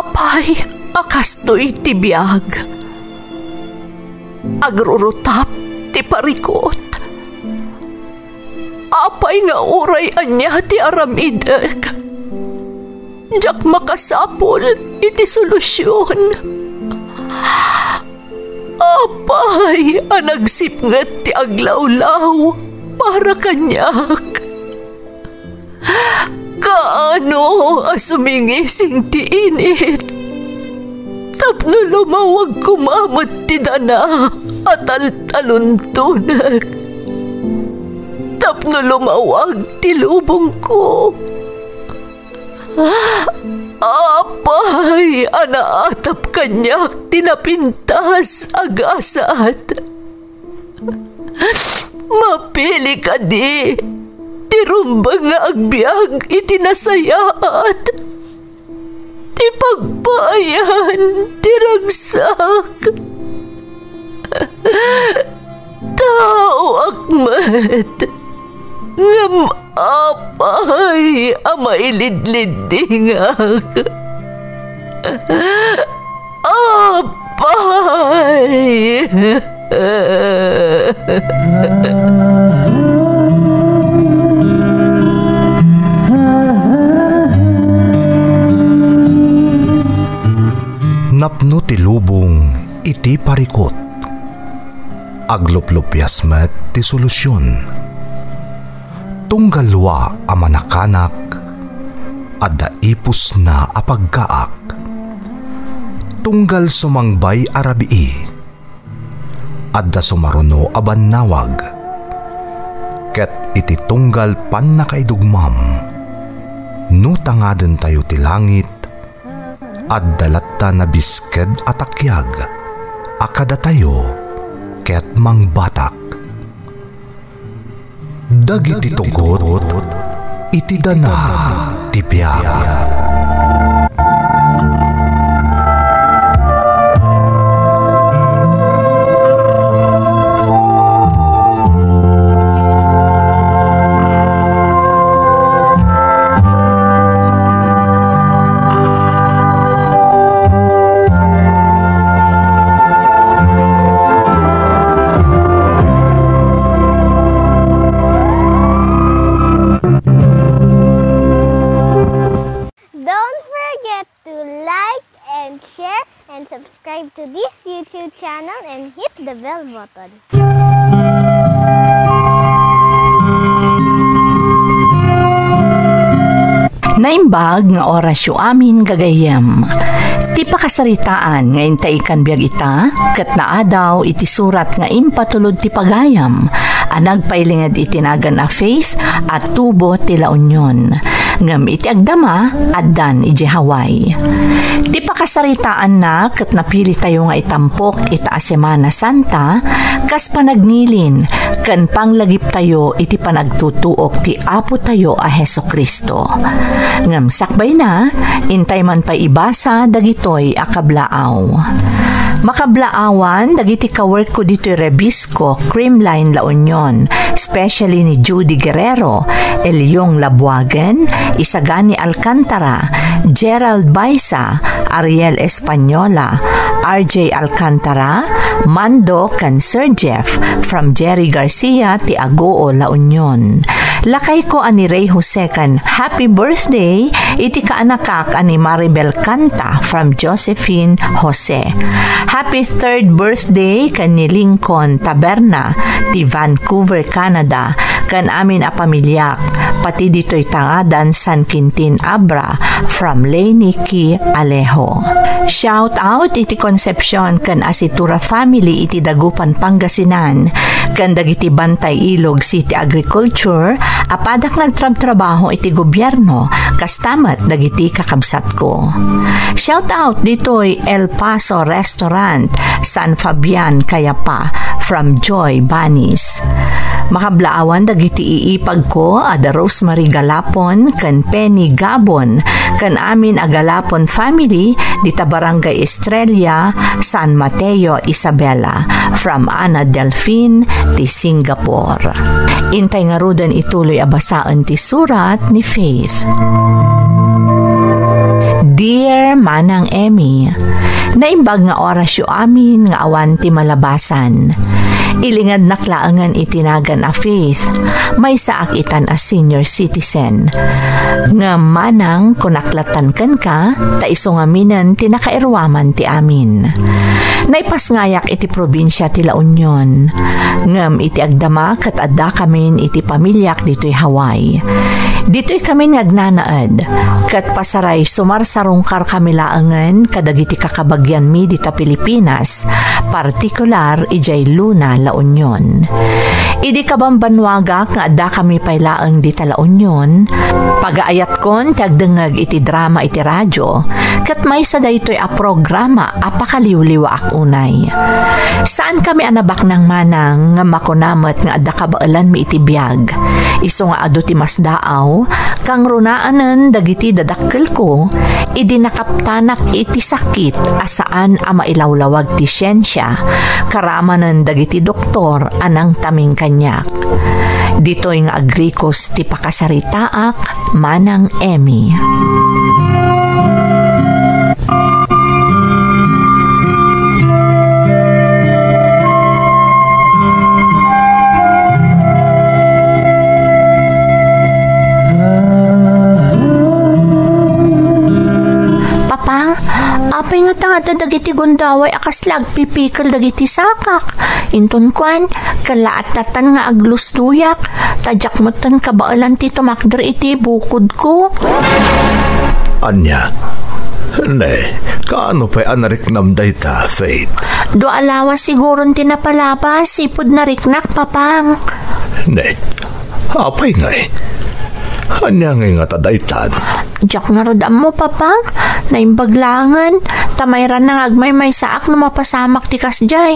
Apay, akastoy ti biyag. Agrurutap ti parikot. Apay nga uray anya ti aramidek. Jak makasapol iti solusyon. Apay, anagsipngat ti aglawlaw para kanyak. Kaano asumingising ti init. Tapno lumawag kumamot ti dana at taluntunak. Tapno lumawag ti lubong ko. Apay, anaatap kanyak tinapintas agasat. Mapili ka di, tirumbang nga agbyag itinasayaat. Ti pagpayan, tiragsak. Tao akmat, ngam apay, amailidlidingak. Apay. Napno ti lubong iti parikot. Agluplupyas met ti solusyon. Tunggalwa a manakanak, adda ipus na apagkaak. Tunggal sumangbay arabii, adda sumaruno abannawag. Ket iti tunggal pan nakaidugmam, no tangaden tayo ti langit, adda latta na bisked atakyag, akada tayo ket mangbatak. Dagiti tugot, iti dana ti biyag. Subscribe to this YouTube channel and hit the bell button. Naimbag nga orasyo amin gagayem. Ti pakasaritaan nga intay kan biag ita, ket naadaw iti surat nga impatulod ti pagayam, anagpailingad itinagan a faith at tubo ti La Union. Ngam iti agdama, addan iti Hawaii. Ti pakasaritaan na ket napili tayo nga itampok ita a Semana Santa, kas panagnilin, ken panglagip tayo iti panagtutuok ti Apo tayo a Heso Kristo. Ngam sakbay na, intay man pa ibasa dagitoy a kablaaw. Makablaawan, dagiti kawork ko dito Rebisco, Creamline La Union, especially ni Judy Guerrero, Elyong Labuagen, Isagani Alcantara, Gerald Baisa, Ariel Española, RJ Alcantara, Mando kan Sir Jeff, from Jerry Garcia, ti Agoo La Union. Lakay ko ani Ray Jose kan happy birthday, iti kaanakak ani Maribel Canta, from Josephine Jose. Happy 3rd birthday kan ni Lincoln Taberna, ti Vancouver, Canada, kan amin a pamilyak, pati dito'y tangadan San Quintin Abra, from Leniki Alejo. Shout out iti Concepcion kan Asitura family iti Dagupan, Pangasinan, kan dagiti Bantay Ilog City Agriculture, apadak nagtrab-trabaho iti gobyerno, kastamat dagiti kakabsat ko. Shout out dito'y El Paso Restaurant, San Fabian, Cayapa, from Joy Banis. Makablaawan dagiti iipag ko ada Rosemary Galapon kan Penny Gabon, kan amin a Galapon family dita Barangay Estrella, San Mateo, Isabela, from Ana Delfin ti Singapore. Intay nga rudan ituloy abasaan ti surat ni Faith. Dear Manang Emmy, naimbag nga oras yu amin nga awan ti malabasan. Ilingad naklaangan itinagan a Faith, may saak itan as senior citizen. Nga manang kunaklatan kan ka, ta iso nga minan tinakairwaman ti amin. Naipasngayak iti probinsya ti La Union. Ngam iti agdama kat adda kamin iti pamilyak dito'y Hawaii. Dito'y kami ngagnanaad, kat pasaray sumarsarungkar kami laangan kadagiti kakabagyan mi dita Pilipinas, partikular ijay Luna, La Union. Idi kabambanwaga nga adda kami paylaang dita La Union, pagaayat kon tagdengag iti drama iti radyo, kat may sa daytoy a programa apakaliwliwa ak unay. Saan kami anabak ng manang nga makunamat nga adda kabaalan mi iti biyag. Iso nga adu ti masdaaw, kang runaanan dagiti dadakkel ko, idi nakaptanak iti sakit asaan a mailawlawag ti siyensya, karamanan dagiti doktor anang taming kanyak. Dito'y nga agrikos ti pakasaritaak, Manang Emmy. Apay nga tangata dagiti gundaway akas lagpipikal dagiti sakak. Inton kwan, kalaat-latan nga aglus duyak, tadyak matan kabaalan ti tumakder iti bukod ko. Anya, ne, kaano pa'y anariknam dayta, Faith? Do alawa siguron tinapalabas, sipod na riknak, papang. Ne, apay nga eh. Anya nga tadaytan. Diyak nga rodam mo, papang. Naimbaglangan. Tamayran na agmay may saak na mapasamak ti kasjay.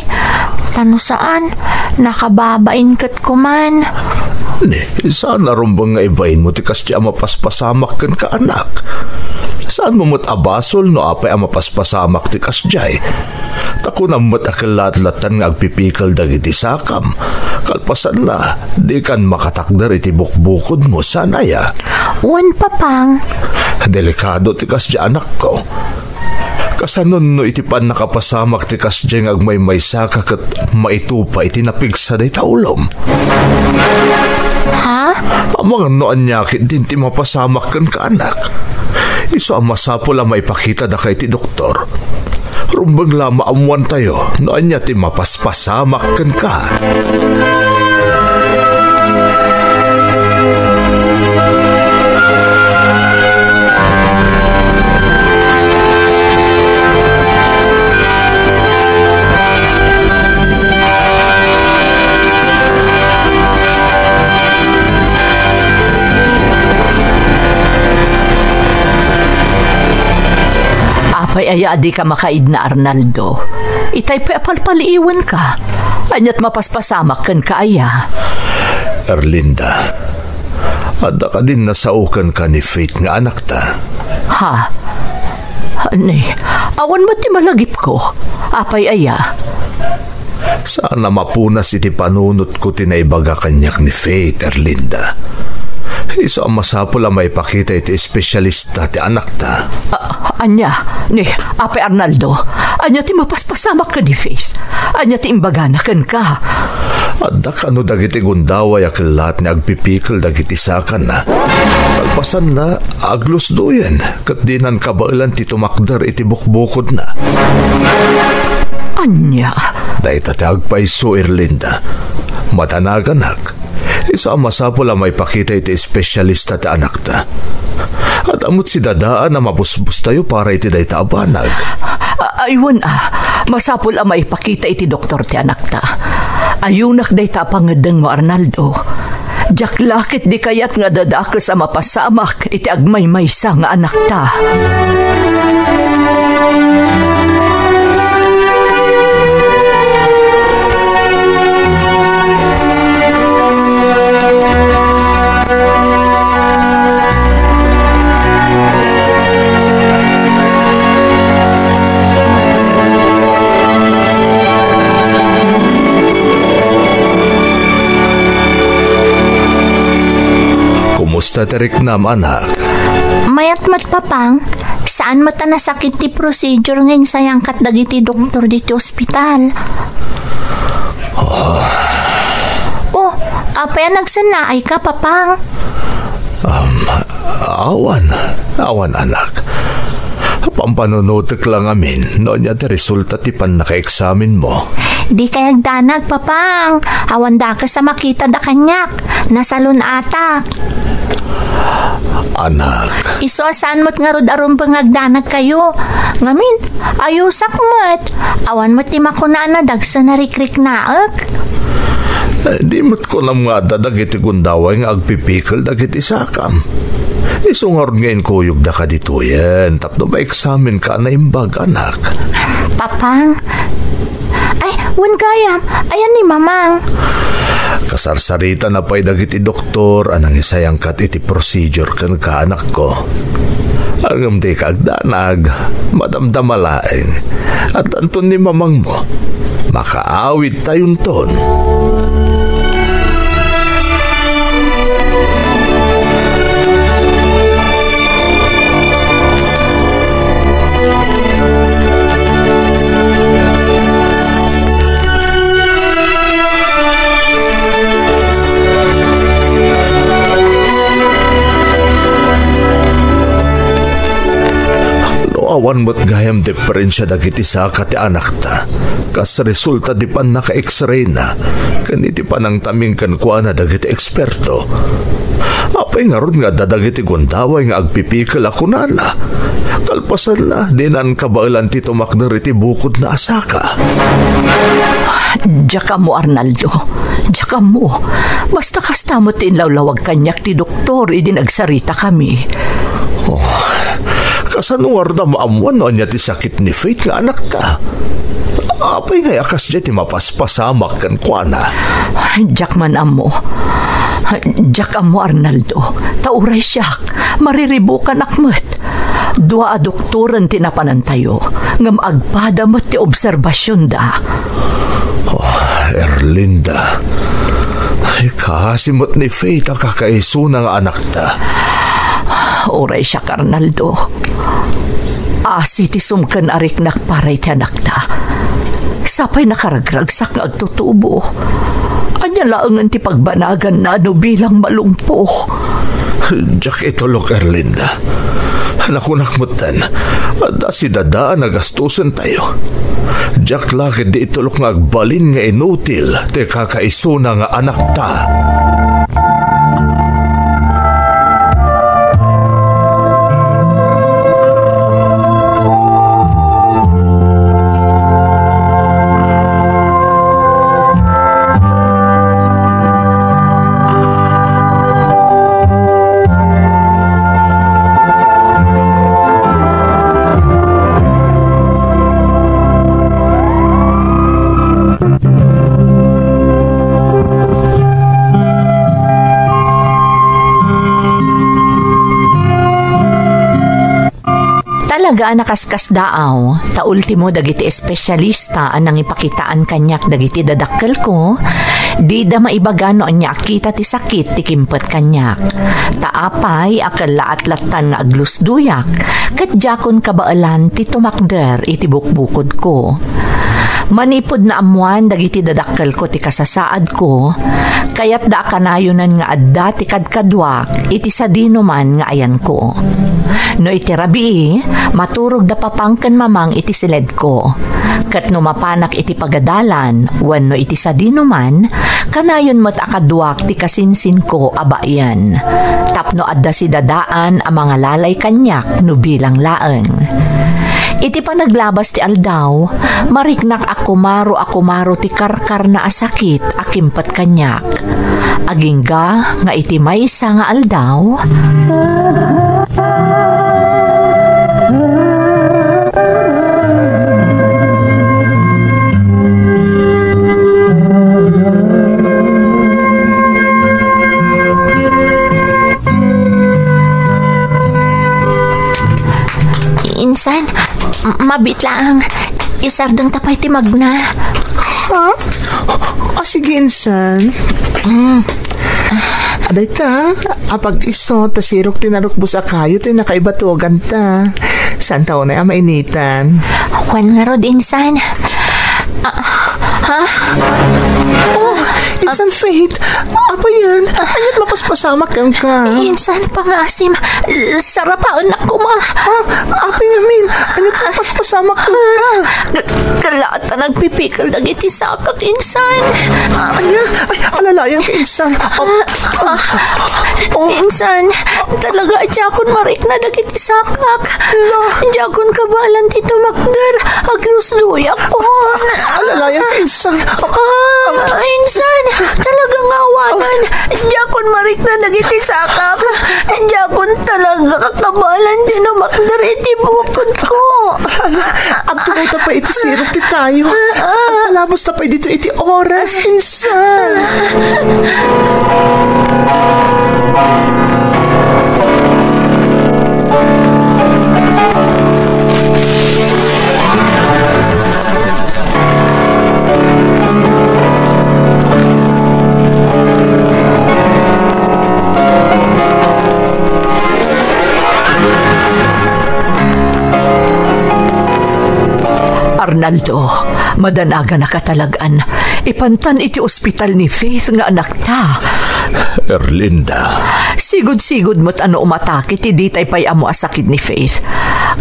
Tano saan? Nakababain kat kuman. Ne, saan narumbang nga ibayin mo ti kasjay mapaspasamak kan ka anak? Saan mo mo't abasol no apay ang mapaspasamak ti kasjay? Tako na mo't akalat-latan nga agpipikal dagiti sakam. Kalpasan na, di kan makatakder iti bukbukod mo, sanaya. Uwan, papang. Delikado ti kasjay anak ko. Kasanon no iti pan nakapasamak ti kasjay nga agmay saka kat maitupa iti napigsa day taulom. Ha? Amang noan nyakit din ti mapasamak kan ka anak. Iso ang masapol ang maipakita da kay ti doktor. Rumbang lama amuan tayo, noan niya ti mapaspasamak kan ka. Apay aya di ka makaid na Arnaldo. Itay pa palpaliiwan ka. Anyat mapaspasamak kan ka aya. Erlinda, adda ka din nasaukan ka ni Faith nga anak ta. Ha? Ani, awan ba't ti malagip ko? Apay aya. Sana mapunas iti panunot ko tinaibaga kanyak ni Faith, Erlinda. Iso ang masapol ang maipakita iti espesyalista ti anak ta. Anya, ni Ape Arnaldo, anya ti mapaspasamak ka ni Faith. Anya ti imbaganakan ka. Adda ka no dagiti gundaway akilat ni agpipikal dagiti sakan na. Kalpasan na, aglos doyen, kat dinan kabailan ti tumakder iti bukbukod na. Anya? Dahil agpaiso, Erlinda. Matanaganak. Isa ang masapol ang may pakita iti espesyalista ti anak ta. At amot si dadaan na mabusbus tayo para iti day taabanag. Aywan masapol ang may pakita iti doktor ti anak ta. Ayunak day tapangadang mo, Arnaldo. Jak lakit di kayat nga dadakas ang mapasamak iti agmay-maysa nga anak ta. Kumusta tarik nam, anak? Mayat mat, papang. Saan mo ta nasakit ti procedure ngayon sayang kat dagiti doktor diti ospital? Oh, apa yan nagsanaay ka, Papang? Awan anak. Pampanunutik lang amin, noon niya ti resulta ti pan naka-examin mo. Di kayag danag, Papang. Awan da ka sa makita da kanyak. Nasalun atak. Anak. Isuasan mo't nga rod aron pangagdanag kayo. Ngamin, ayusak mo't. Awan mo't ti makunana dagsa na rikrik naak. Di mo't ko nam nga dadagiti gundaway nga agpipikal dagiti sakam. Isungar ngayon kuyog da ka dito yan. Tapno ba examen ka na imbag, anak? Papang, ay, wan kaya. Ayan ni Mamang. Kasarsarita na pa'y dagiti doktor anang isayang kat iti procedure kan ka, anak ko. Hanggang di kaagdanag, madamdamalaeng. At anton ni Mamang mo, makaawit tayon ton. Awan mo't gayam diferensya dagiti sa kati anak ta. Kas resulta di pan naka-x-ray na. Kaniti pa nang taming kankwa na dagiti eksperto. Apay nga ron nga dadagiti gundaway nga agpipikal ako nala. Kalpasan na, dinan kabailan ti tumakder iti bukod na asaka. Diyaka mo, Arnaldo. Diyaka mo. Basta kasta mo tinlawlawag kanyak ti doktor, idinagsarita kami. Kasanuar na maamuan no niya ti sakit ni Faith nga anak ta. Apay nga akas dya ti mapaspasamak kan kwa na. Diyak man amo. Diyak amo, Arnaldo. Tauray siyak. Mariribukan akmat. Dua a doktoran tinapanan tayo. Ngam agpada mo ti obserbasyon da. Erlinda. Ay, kasimot ni Faith ang kakaiso ng anak ta. Oray siya, Arnaldo. Asiti sumkan arik nakparay ti anak ta. Sapay nakaragragsak nga agtutubo. Anya laangan ti pagbanagan na ano bilang malumpo. Diyak itulok, Erlinda. Nakunakmutan. At si dadaan nagastusan tayo. Diyak lakit di itulok nga agbalin nga inutil ti kakaiso na nga anak ta. Talaga nakaskas daaw, ta ultimo dagiti espesyalista anang ipakitaan kanyak dagiti dadakkel ko, di da maibagano anya kita ti sakit ti kimpet kanyak. Taapay akala atlatan nga aglusduyak, ket jakon kabaalan ti tumakder iti bukbukod ko. Manipod na amuan dagiti dadakkel ko ti kasasaad ko, kayat da kanayunan nga adda ti kadkadwak iti sadino man nga ayan ko. No iti rabii, maturog da papangken Mamang iti siled ko. Kat no mapanak iti pagadalan, wenno iti sadino man, kanayon mo't akadwak ti kasinsin ko abayan. Tapno adda si dadaan ang mga lalay kanyak no bilang laeng. Iti panaglabas ti aldaw, mariknak akumaro ti karkar na asakit akimpet kanyak. Agingga nga iti maysa nga aldaw. Insan, mabit lang. Isardang tapay ti magna. Ha? O sige, Insan. Aday ta, apag iso, tasirok tinarok busa kayo, ito nakaibatugan ta. Saan taon na mainitan? Juan nga rod, insan. Insan Faith, apa yan? Ayat mapaspasamak kang ka. Insan, pangasim. Sarapaon ako, ma. Apa yamin? Ayat mapaspasamak kang ka. Kalata nagpipikal na gitisakak, insan. Anya? Ay, alalayang ka, insan. Insan, talaga akon marik na nagitisakak. Jakon kabalan dito makder. Aglusluy ako. Alalayang ka, insan. Insan, talagang awanan. Jakon marik na nagitisakak. Jakon talaga kakabalan din ang makder iti bukod ko. Ang tumuta pa iti sirok ti kayo. Ang palabos na pa dito iti oras, insan. Arnaldo, madanaga na katalagan. Ipantan iti ospital ni Faith nga anak ta. Erlinda. Sigud-sigud mo't ano umatakit, hindi tay pay amo asakit ni Faith.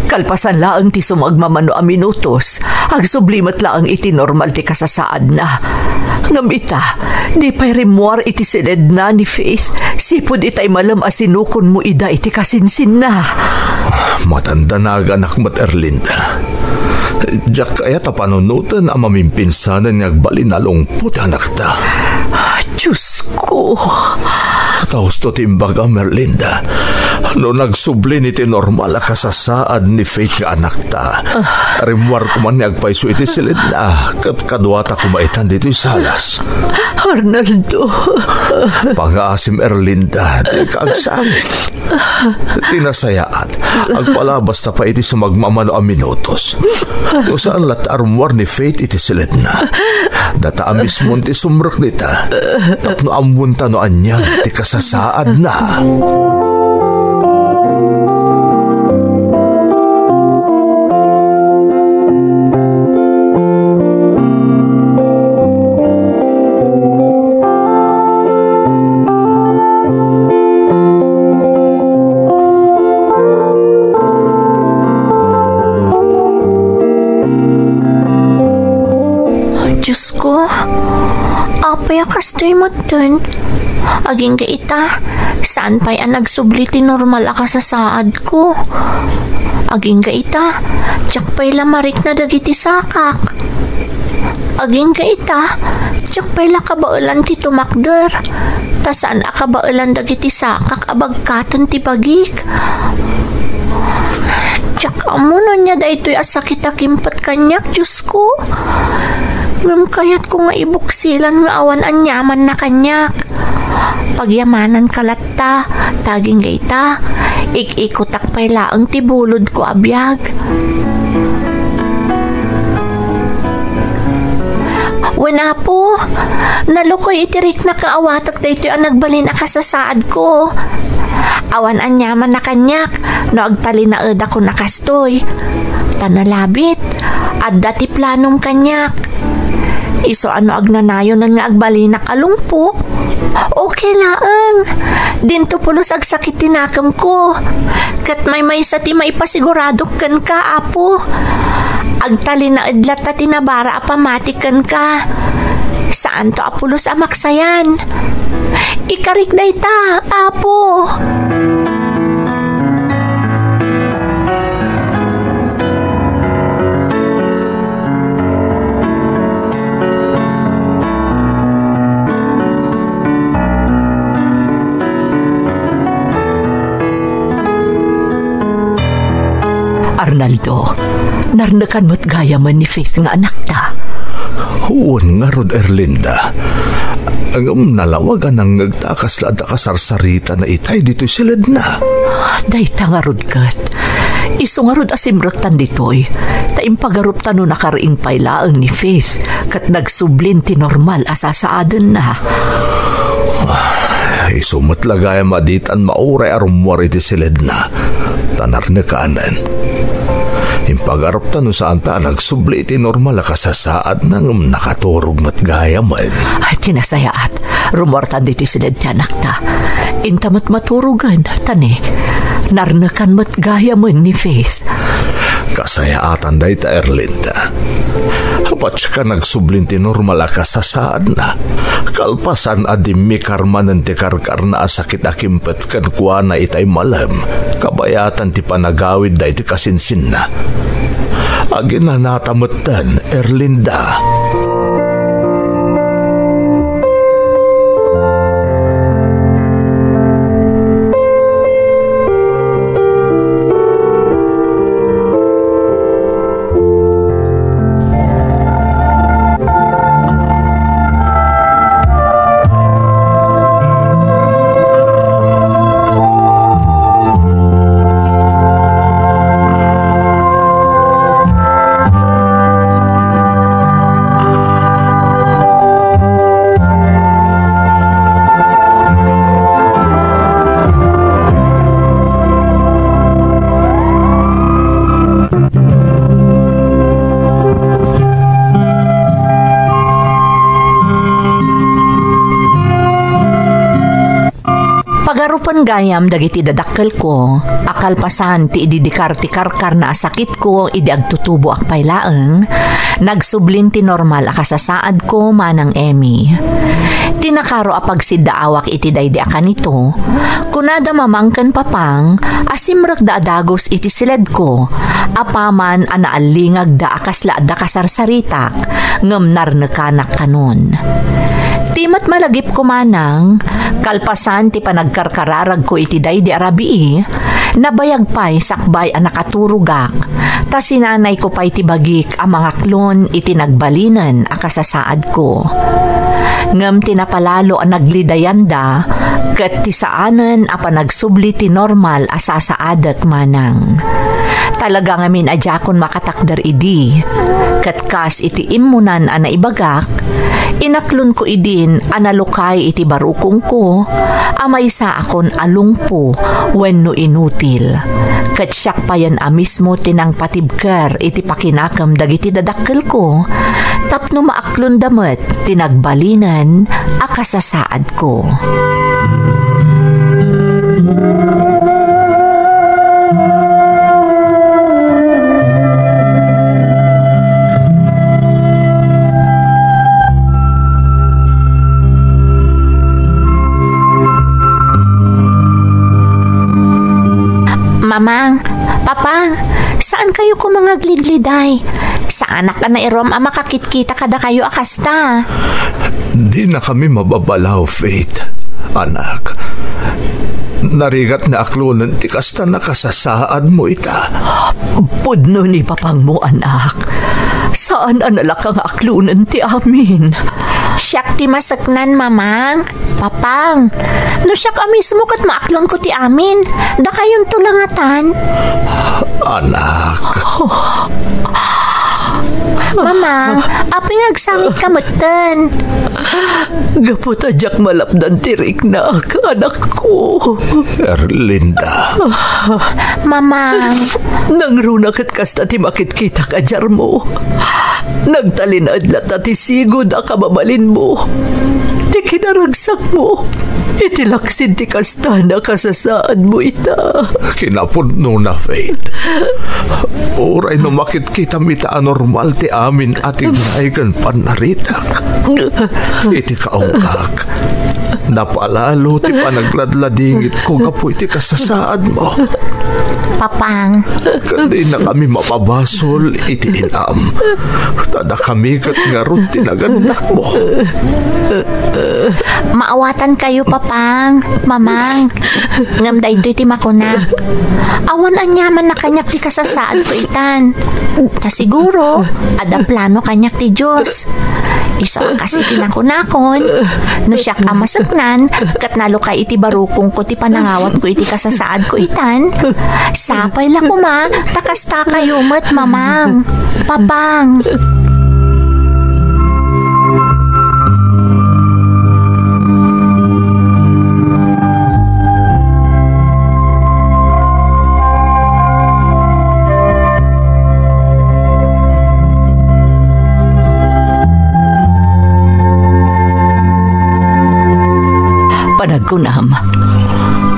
Kalpasan laang ti sumagmamano a minutos, agsublimot laang iti normal ti kasasaad na. Ngamita, di pay rimuar iti silid na ni Faith, sipod itay malam asinukon mo ida iti kasinsin na. Matanda na anak mo't Erlinda. Diyak kaya tapanunutan ang mamimpinsanan ng agbalinalungpot anak ta. Diyos ko. Taos to timbaga, Merlinda. No nagsublin iti normal kasasaad ni Faith nga anak ta. Rimwar ko man nagpaiso iti silid na. Kadwata kumaitan dito salas. Arnaldo. Pang-aasim Erlinda, di kaagsangit. Tinasayaan. Agpalabas na pa iti sumagmamano a minutos. Kung saan latarumwar ni Faith iti silid na. Data mismo ti sumrok nita. Tapno amunta no anyang ti kasasaad na. Diyos ko, apay akastoy mo dun. Aging gaita, saan pa'y nagsubli ti normal akasasaad ko? Aging gaita, tsak pa'y lamarik na dagiti sakak. Aging gaita, tsak pa'y lakabaulan ti tumakder. Ta saan akabaulan dagiti sakak abagkatan ti bagik. Tsak amuno niya da ito'y asakit akimpat kanyak, Diyos ko. Ngam kayat ko nga ibuksilan nga awan anyaman na kanyak. Pagyamanan kalatta, taging gayta, ik-ikutak pa'y laang tibulod ko abiyag. Wala po, nalukoy itirik na kaawatak da ito'y ang nagbalin akasasaad ko. Awan anyaman na kanyak, no agtali na eda ko nakastoy. Tanalabit, at dati planong kanyak. Iso ano agnanayon nga agbalinak alungpo. Okay laang. Dinto pulos agsakit tinakam ko. Kat may sa ti maipasiguradok kan ka, apo. Agtali na idlat ta tinabara apamatik kan ka. Saan to apulos amaksayan? Ikarik day ta, apo. Arnaldo, narnakan mo't gaya man ni Faith nga anak ta. Huwag nga rod Erlinda. Ang nalawagan ng nagtakas lada kasarsarita na itay dito silid na. Dayta nga rod kat. Iso nga rod asimraktan ditoy. Taimpagarup tano nakariing pailaang ni Faith kat nagsublin ti normal asasaadan na. Isumot lagay maditan mauray arumwari ti silid na. Tanar na kaanan. Impagarap ta no saan ta nagsubli iti normal kasasaad nang nakaturog matgaya man. Ay, tinasayaat. Rumortan dito silid ti anak ta. Intamat maturugan, tani. Narnakan matgaya man ni Face. Kasayaatan day ta Erlinda. Hapat siya ka nagsublinti normal kasasaad na. Kalpasan adimi karmanan ti karkar na asakit akimpet kan kuha na itay malam. Kabayatan ti panagawid day ti kasinsin na. Agin na natamutan, Erlinda. Pagarupan gayam dagiti dadakkel ko, akalpasan ti ididikar ti karkar na asakit ko idi agtutubo akpay laeng, nagsublin ti normal akasasaad ko manang Emmy. Tinakaro apag siddaawak iti daydi akanito, kunada mamangken papang, asimrek da adagos iti siled ko, apaman anaalingag da akasla da kasarsaritak, ngem narnekanak kanon. Timat malagip ko manang, kalpasan ti panagkarkararag ko iti daydi arabii, nabayag pa'y sakbay ang nakaturugak, ta sinanay ko pa'y tibagik ang mga klon iti nagbalinan akasasaad ko. Ngam tinapalalo ang naglidayanda, kat ti saanan a panagsubli ti normal asasaadat manang. Talaga ngamin adjakon makatakder idi, kat kas iti imunan a naibagak, inaklon ko idin analukay iti barukong ko, amaysa akon alungpo wenno inutil. Kat siyak pa yan mismo tinang patibker iti pakinakam dagiti dadakkel ko, tapno maaklon damet tinagbalinan akasasaad ko. Mamang, Papa, saan kayo ko mga glidliday? Sa anak ka na irom ang makakit-kita kada kayo akasta. Di na kami mababalaw, Faith. Anak, narigat na aklunan ti kasta nakasasaad mo ita. Pudno ni papang mo, anak. Saan analak ang aklunan ti amin? Siyak ti masaknan, Mamang. Papang, no siyak mismo kat maaklon ko ti amin. Da kayong tulangatan. Anak. Mamang, aping agsangit kamutan. Gapot adyak malapdan tirik na anak ko. Erlinda. Mamang. Nangrunakat kasta ti makit-kita ka jar mo. Nagtalinadlat at isigod ang kababalin mo. Ti kinaragsak mo. Itilaksin ti kasta na kasasaad mo ita. Kinapuno na, Faith. Oray no makit-kita mita anormal ti amin at inaigan panaritak. Iti kaungkak. Napalalo ti panagladladingit ko kapo iti kasasaad mo. Papang. Kandi na kami mapabasol iti inam. Tada kami kat nga ron tinaganak mo. Maawatan kayo, Papang. Mamang. Ngamday do'y ti makuna. Awan anyaman na kanyak ti kasasaad ko itan. Kasiguro, ada plano kanyak ti Diyos. Iso kasi tinakunakon. No siya ka masaknan, kat nalukay iti barukong ko ti panangawat ko iti kasasaad ko itan. Sapay lang kuma, takasta kayo mat, Mamang. Papang. Panagkunam.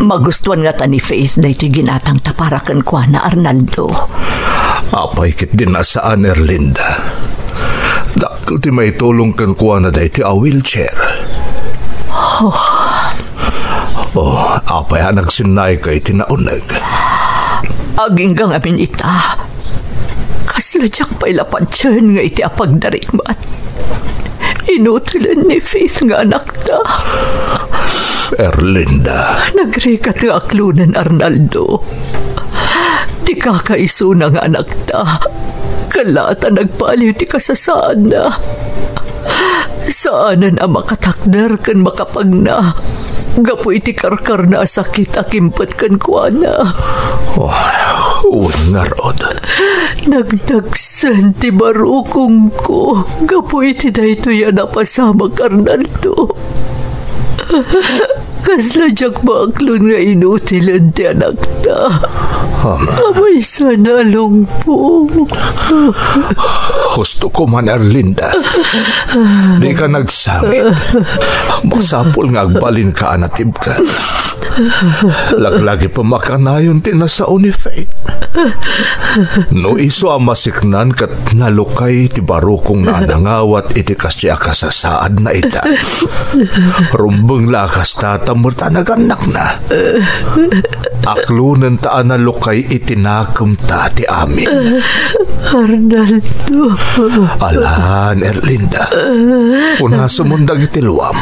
Magustuhan nga ta ni Faith na ito'y ginatang taparakan kwa na Arnaldo. Apay kit din nasaan, Erlinda. Dakil ti may tulong kan kwa na dahi ti a wheelchair. Apay nagsinay kay tinaunag. Aging gang amin ita. Kasladyak pa'y lapansyan nga iti apagdarikmat. Inutilan ni Faith nga anak ta. Erlinda. Nagrikat nga aklunan, Arnaldo. Di kakaiso na nga anak ta. Kalata nagpaliw ti kasasaan na. Saanan ang makatakder kan makapagna. Gapoy ti karkar na sakit akimpot kan kuana. Nga rod. Nagdagsan ti barukong ko. Gapoy ti dahito yan napasama, Arnaldo. Kasladyak maaklon nga inutilan ti anak ta. Abay sana lungpong. Gusto ko man, Erlinda. Di ka nagsangit. Masapol nga agbalin ka anatib ka. Laglagi pa makanayon tinasao ni Faith. No iso ang masiknan kat nalukay ti barukong nanangawat iti kasya kasasaad na ita. Rumbeng lakas tatamur tanaganak na. Aklunan taan nalukay itinakum ta ti amin. Arnaldo. Alan, Erlinda. Una sumundag iti luwam.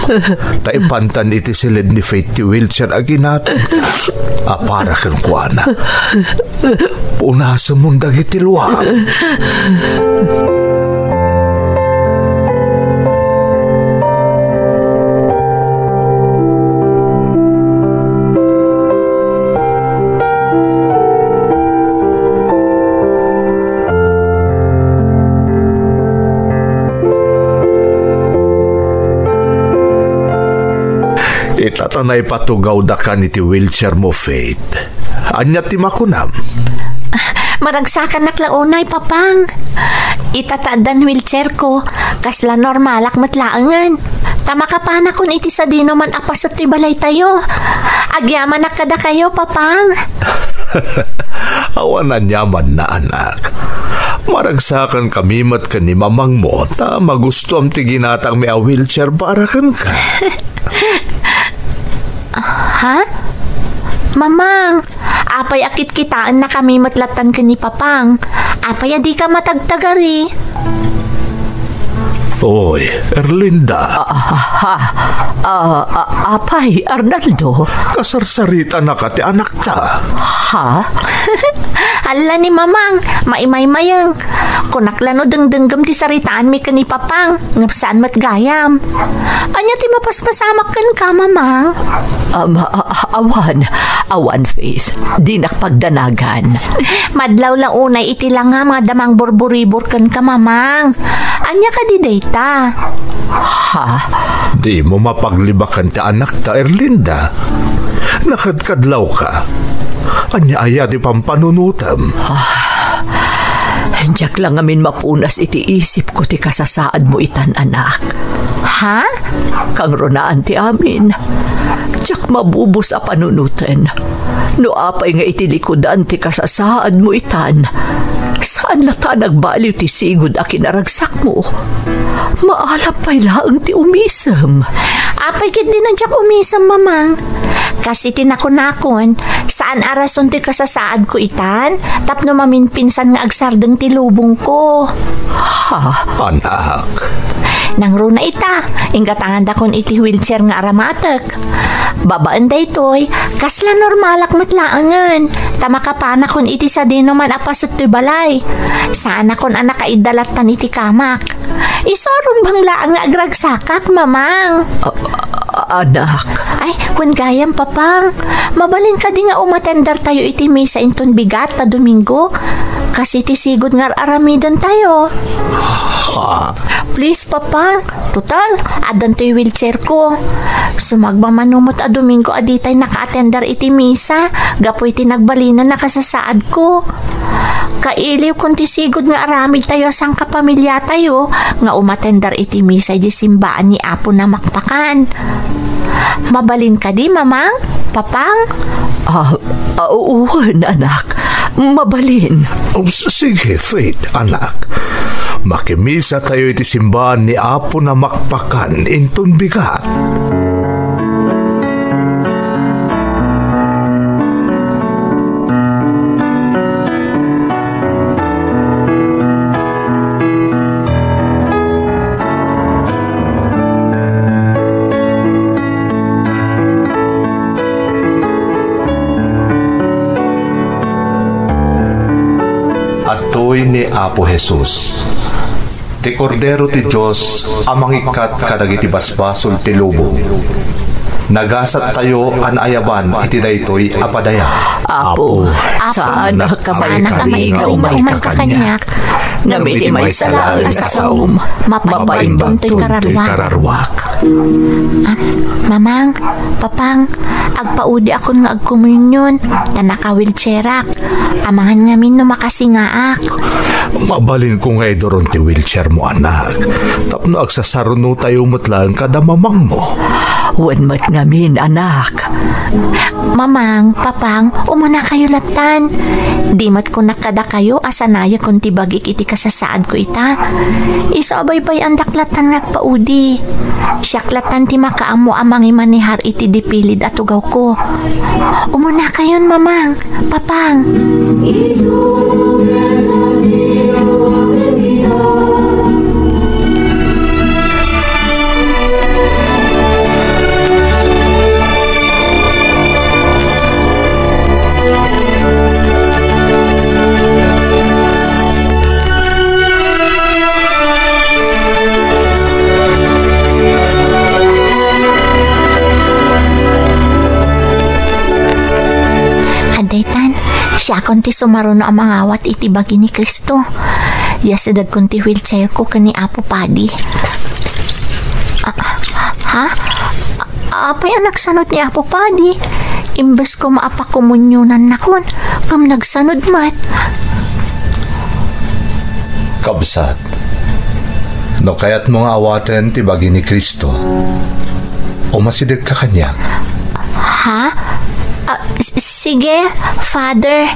Taipantan iti silid ni Faith ti wheelchair aginatong ta. Apara kan kuana. Una sumundag iti luwam. Itatanay patugaw da ka ni ti wheelchair mo, Faith. Anya ti makunam? Maragsakan naklaunay, papang. Itataadan wheelchair ko, kasla normalak matlaangan. Tamakapana kun iti sa dino man apas at tibalay tayo. Agyaman nakada kayo, papang. Awanan yaman na anak. Maragsakan kami mat ka ni mamang mo, ta magusto am ti ginatang may a wheelchair para kan ka. Ha? Mamang, apay akit kitaan na kami matlatan ka ni papang. Apay adi ka matagtagari. Oy, Erlinda. Apay, Arnaldo. Kasarsarita na ka ti anak ta. Ha? Hala ni mamang, maimay-mayang. Kunaklano dengdenggam ti saritaan mi ka ni papang. Ngapsaan mat gayam. Anya ti mapaspasamak kan ka, mamang? Awan, Faith. Di nakpagdanagan. Madlaw lang unay iti lang nga mga damang burburibor kan ka, mamang. Anya ka di data. Ha? Di mo mapaglibakan ti anak ta, Erlinda. Nakadkadlaw ka. Anya aya di pampanunutam. Diyak lang amin mapunas iti isip ko ti kasasaad mo itan, anak. Ha? Kang ronaan ti amin. Diyak mabubos a panunutan. No apay nga iti likodan ti kasasaad mo itan. Saan na ta nagbaliw ti sigod a kinaragsak mo? Maalam pa'y laang ti umisam. Apay kit din na umisam, mamang. Kasi tinakon-nakon, saan arason ti kasasaad ko itan? Tapno maminpinsan nga agsardeng ti lubong ko. Ha? Anak. Nang runa ita, ingatangan dakon iti wheelchair nga aramatek. Babaan da ito'y, kasla normalak matlaangan. Tamakapana kon iti sa dino man apasat to'y balay. Saan akon anak kaidalatan iti kamak. Isorong bang laang nga agragsakak, mamang. Anak. Ay, kun gayam, papang. Mabalin ka di nga umatendar tayo iti misa inton bigat ta Domingo. Kasi iti sigod nga aramidan tayo. Please, papang. Total, adan to'y wheelchair ko. Sumagmamanumot a Domingo aditay naka-attendar iti misa. Gapoy iti nagbalinan nakasasaad ko. Kailiw kung tisigod nga aramid tayo sang kapamilya tayo nga umatendar iti misa di simbaan ni Apo na makpakan. Mabalin ka di, mamang? Papang? Oo, anak. Mabalin. Sige, Faith, anak. Makimisa tayo iti simbahan ni Apo na makpakan inton bigat. Atoy ni Apo Jesus. Ti Kordero ti Diyos amang ikat kadagiti basbasol ti lubong. Nagasat tayo an ayaban iti daytoy apadaya. Apo, sana kamay nga umay kakanyak. Ngamit imay salaang asaum, mapaimbang to'y kararwak. Mamang, papang, agpaudi akon nga agkomunyon, tanaka-wheelchairak. Amangan ngamin no makasingaak. Mabalin ko nga idoron ti wheelchair mo, anak. Tapno agsasaruno tayo matlaan kada mamang mo. Wan mat ngamin, anak. Mamang, papang, umuna kayo latan. Di mat ko nakada kayo, asanaya kung tibagik iti kasasaad ko ita. Isabay-bay ang daklatan nagpaudi. Siyaklatan ti makaamo amang imanihar iti dipilid at ugaw ko. Umuna kayon, mamang, papang. Siya konti sumaruno ang mangawat iti bagi ni Kristo. Yasadag konti wheelchair ko kani Apo Padi. Ha? Apay ang nagsanod ni Apo Padi? Imbes ko maapakomunyonan na kon, kam nagsanod mat. Kabsat, no kaya't mga awaten ti bagi ni Kristo, o masidag ka kanya. Ha? Sige, Father.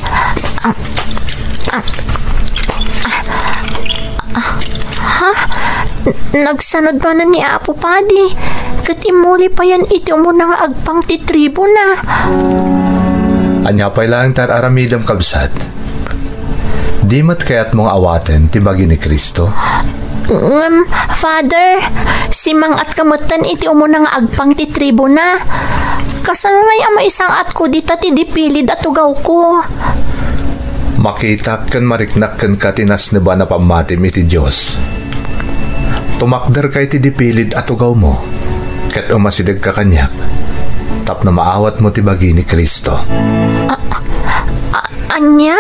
Ha? Nagsanod ba na ni Apo Padi? Katimuli pa yan iti mo na nga agpang ti tribo na. Anya pa'y lang tar aramidam, kabsat. Di mat kaya't mga awaten ti bagi ni Kristo. Father, si Mang at kamutan iti umo na nga agpang ti tribo na. Kasangay ama isang at ko dita ti dipilid at ugaw ko. Makita kan mariknak kan katinas na ba na pamatim iti Diyos. Tumakder kay ti dipilid at ugaw mo. Kat umasidag ka kanyak. Tap na maawat mo ti bagi ni Kristo. Anya?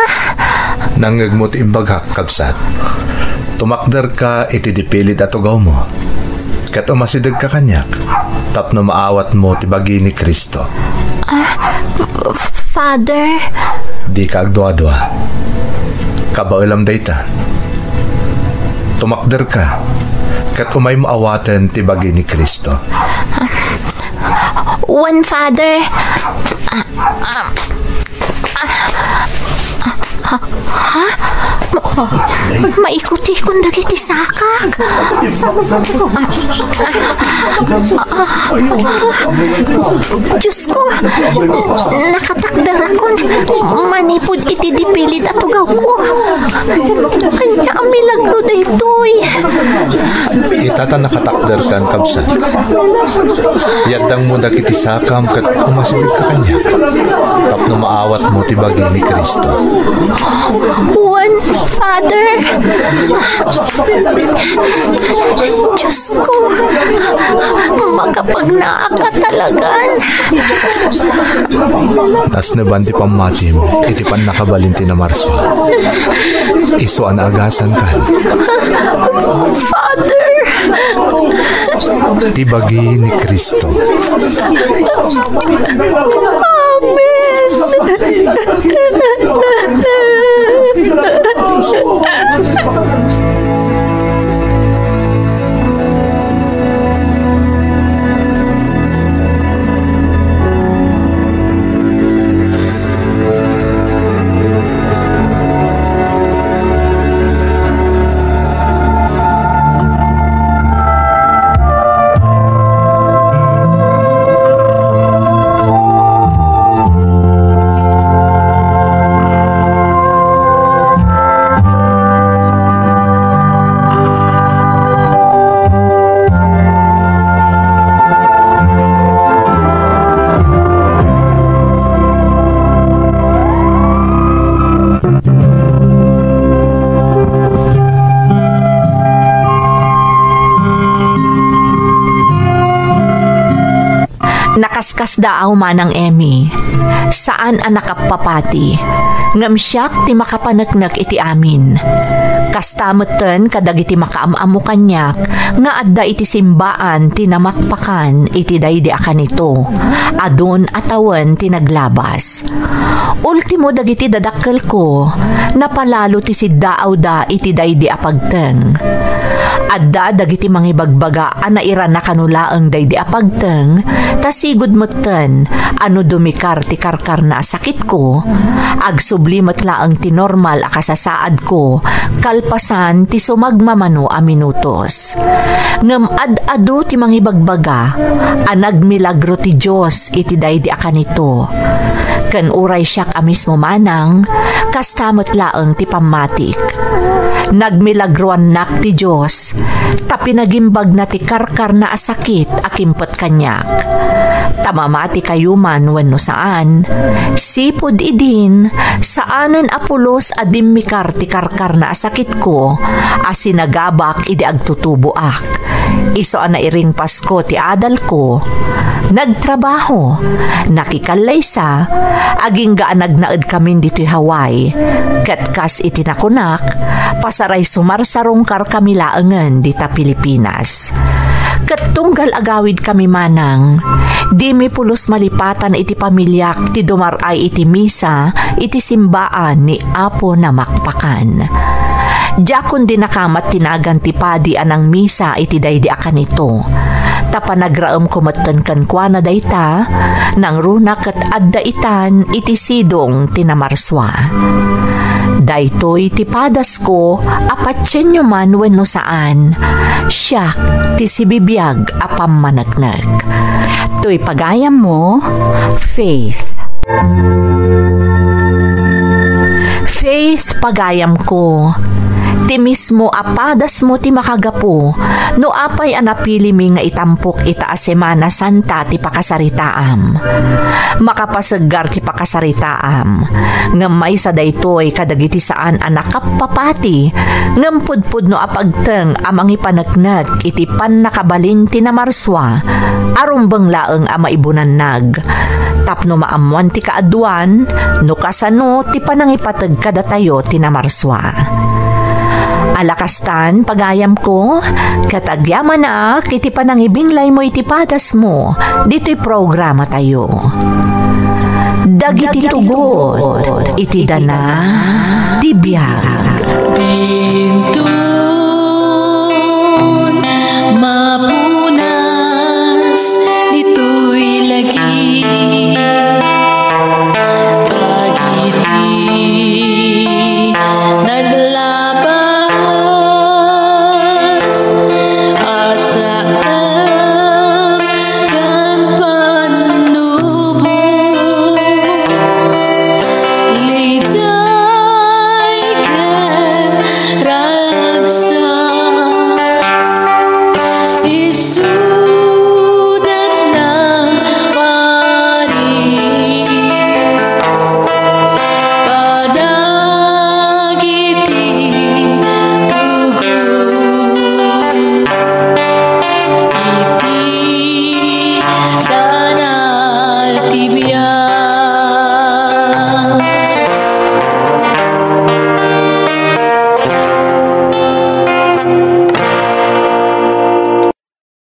Nangag mo ti imbagak, kabsat. Tumakder ka iti dipilid at ugaw mo. Kat umasidag ka kanyak. Tap na maawat mo ti bagi ni Kristo. Father? Di ka agdwa-dwa. Kabaulam dayta. Tumakder ka. Kat umay maawatan ti bagi ni Kristo. One, Father. Maikuti kung dagiti sakag. Diyos ko, nakatakdar akon. Manipod iti dipilid at ugaw ko. Kanya ang milagro na ito'y. Itata nakatakdar kan, kabsa. Yadang mo dagiti sakam kat umasilig ka kanya. Tapno maawat mo ti bagi ni Kristo. One, Father. Diyos ko, makapagnaak ka talagan. Tas na banti pamatim, iti pan nakabalinti na Marso. Iso an agasan ka. Father. Ti bagi ni Kristo. Nakaskas daaw manang Emmy. Saan ang nakapapati? Ngam siyak ti makapanagnak iti amin. Kastamutan kadag iti makaamamu kanyak nga adda iti simbaan tinamakpakan iti daydi akan ito. Adon atawan tinaglabas. Ultimo dagiti dadakkel ko napalalo ti siddaaw da iti daydi apagteng. Adda dagiti mangibagbaga anaira na kanulaang daydi apagteng tasigud motten ano dumikar ti karkar na sakit ko agsublimot laang ti normal akasasaad ko kalpasan ti sumagmamano a minutos. Ngem ad-ado ti mangibagbaga anagmilagro ti Dios iti daydi akan ito. Ken uray siyak a mismo manang kastamot laeng ti pammatik. Nagmilagroan nak ti Diyos, tapi nagimbag na ti karkar na asakit akimpot kanyak. Tamamati kayuman wenno saan, sipod idin, saanen apulos adimmikar ti karkar na asakit ko, asinagabak idi agtutuboak. Iso ana iring Pasko ti adal ko, nagtrabaho, nakikalaysa, aging gaanagnaed kamin dito'y Hawaii, katkas itinakunak, pasaray sumarsarong kar kami laengen dita Pilipinas. Katunggal agawid kami manang, di mi pulos malipatan iti pamilyak ti dumaray iti misa, iti simbaan ni Apo na makpakan. Jakon din nakamat tinagan ti padi anang misa iti daydi akan ito. Tapanagraem kumatan kankwana dayta, nang runak at adda itan iti sidong tinamarswa. Daytoy ti padas ko, apatsen nyo man wenno saan, siyak ti sibibiyag apam managnag. To'y pagayam mo, Faith. Faith, pagayam ko. Ti mismo apadas mo ti makagapo, no apay anapili mi nga itampok ita a Semana Santa ti pakasaritaam. Makapasaggar ti pakasaritaam, ngem may sa daytoy kadagiti saan anak kapapati, ngem pudpud no apagteng amang ipanagnet iti pan nakabalin ti namarswa, arumbeng laeng ama ibunannag. Tapno maamuan ti kaaduan, no kasano ti panangipateg kadatayo ti namarswa. Alakastan, pagayam ko, katagyaman na, kiti panangibinglay mo iti patas mo, dito'y programa tayo. Dagiti tugot, iti dana, tibiyag.